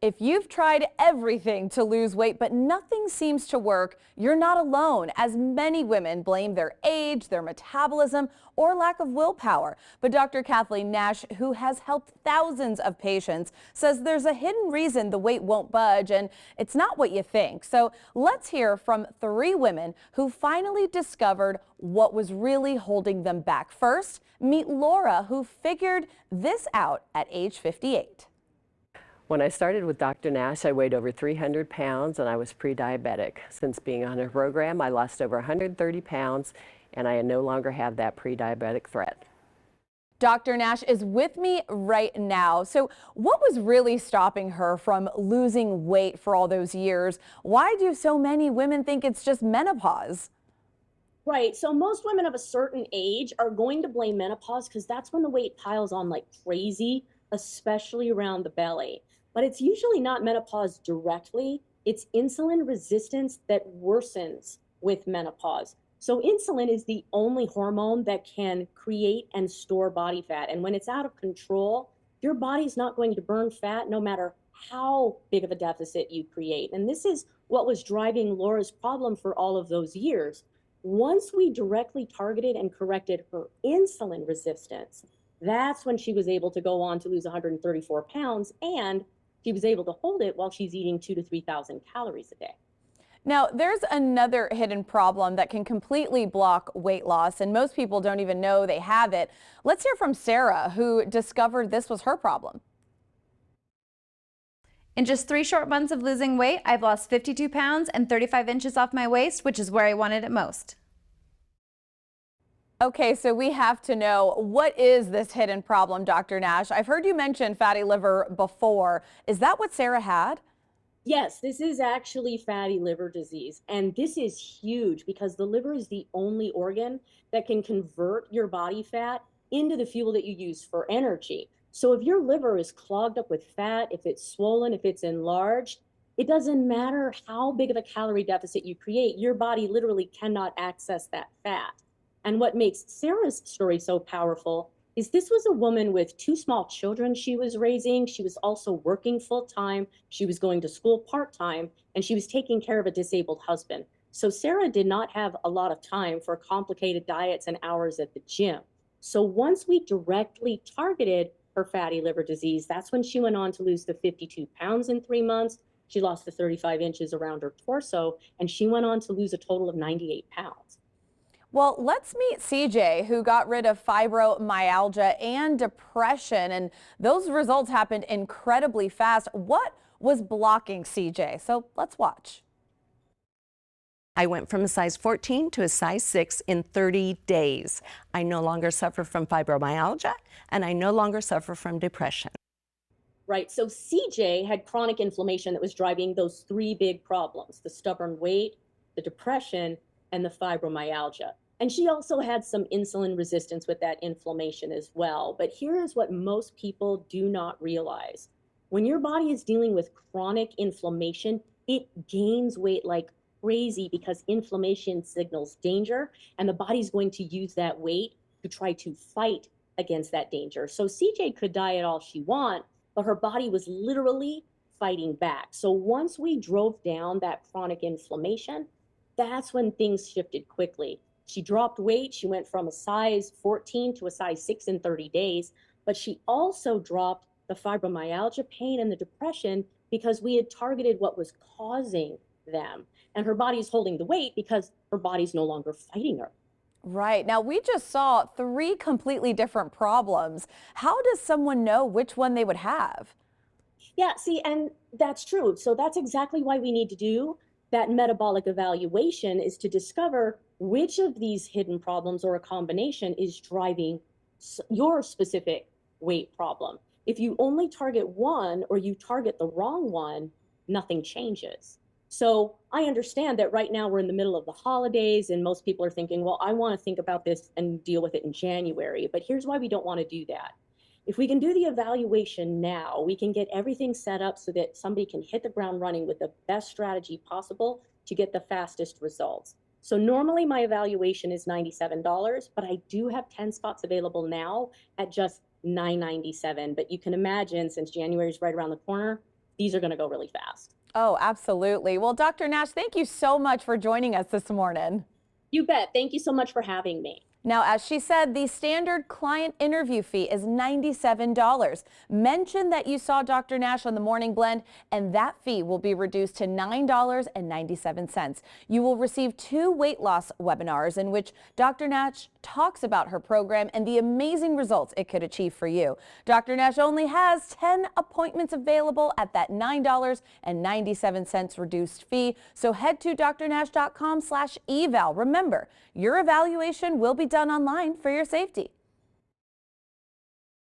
If you've tried everything to lose weight, but nothing seems to work, you're not alone, as many women blame their age, their metabolism, or lack of willpower. But Dr. Kathleen Nash, who has helped thousands of patients, says there's a hidden reason the weight won't budge, and it's not what you think. So let's hear from 3 women who finally discovered what was really holding them back. First, meet Laura, who figured this out at age 58. When I started with Dr. Nash, I weighed over 300 pounds and I was pre-diabetic. Since being on her program, I lost over 130 pounds and I no longer have that pre-diabetic threat. Dr. Nash is with me right now. So what was really stopping her from losing weight for all those years? Why do so many women think it's just menopause? Right. So most women of a certain age are going to blame menopause because that's when the weight piles on like crazy, especially around the belly. But it's usually not menopause directly. It's insulin resistance that worsens with menopause. So insulin is the only hormone that can create and store body fat. And when it's out of control, your body's not going to burn fat no matter how big of a deficit you create. And this is what was driving Laura's problem for all of those years. Once we directly targeted and corrected her insulin resistance, that's when she was able to go on to lose 134 pounds, and she was able to hold it while she's eating 2,000 to 3,000 calories a day. Now, there's another hidden problem that can completely block weight loss, and most people don't even know they have it. Let's hear from Sarah, who discovered this was her problem. In just 3 short months of losing weight, I've lost 52 pounds and 35 inches off my waist, which is where I wanted it most. Okay, so we have to know, what is this hidden problem, Dr. Nash? I've heard you mention fatty liver before. Is that what Sarah had? Yes, this is actually fatty liver disease. And this is huge because the liver is the only organ that can convert your body fat into the fuel that you use for energy. So if your liver is clogged up with fat, if it's swollen, if it's enlarged, it doesn't matter how big of a calorie deficit you create, your body literally cannot access that fat. And what makes Sarah's story so powerful is this was a woman with 2 small children she was raising. She was also working full time. She was going to school part time, and she was taking care of a disabled husband. So Sarah did not have a lot of time for complicated diets and hours at the gym. So once we directly targeted her fatty liver disease, that's when she went on to lose the 52 pounds in 3 months. She lost the 35 inches around her torso, and she went on to lose a total of 98 pounds. Well, let's meet CJ, who got rid of fibromyalgia and depression, and those results happened incredibly fast. What was blocking CJ? So let's watch. I went from a size 14 to a size 6 in 30 days. I no longer suffer from fibromyalgia, and I no longer suffer from depression. Right, so CJ had chronic inflammation that was driving those 3 big problems: the stubborn weight, the depression, and the fibromyalgia. And she also had some insulin resistance with that inflammation as well. But here is what most people do not realize. When your body is dealing with chronic inflammation, it gains weight like crazy because inflammation signals danger, and the body's going to use that weight to try to fight against that danger. So CJ could diet all she wants, but her body was literally fighting back. So once we drove down that chronic inflammation, that's when things shifted quickly. She dropped weight. She went from a size 14 to a size 6 in 30 days, but she also dropped the fibromyalgia pain and the depression because we had targeted what was causing them. And her body's holding the weight because her body's no longer fighting her. Right. Now, we just saw 3 completely different problems. How does someone know which one they would have? Yeah, see, and that's true. So that's exactly why we need to do that metabolic evaluation, is to discover which of these hidden problems or a combination is driving your specific weight problem. If you only target one or you target the wrong one, nothing changes. So I understand that right now we're in the middle of the holidays and most people are thinking, well, I want to think about this and deal with it in January. But here's why we don't want to do that. If we can do the evaluation now, we can get everything set up so that somebody can hit the ground running with the best strategy possible to get the fastest results. So normally my evaluation is $97, but I do have 10 spots available now at just $9.97. But you can imagine, since January is right around the corner, these are going to go really fast. Oh, absolutely. Well, Dr. Nash, thank you so much for joining us this morning. You bet. Thank you so much for having me. Now, as she said, the standard client interview fee is $97. Mention that you saw Dr. Nash on the Morning Blend, and that fee will be reduced to $9.97. You will receive 2 weight loss webinars in which Dr. Nash talks about her program and the amazing results it could achieve for you. Dr. Nash only has 10 appointments available at that $9.97 reduced fee. So head to drnash.com/eval. Remember, your evaluation will be done online for your safety.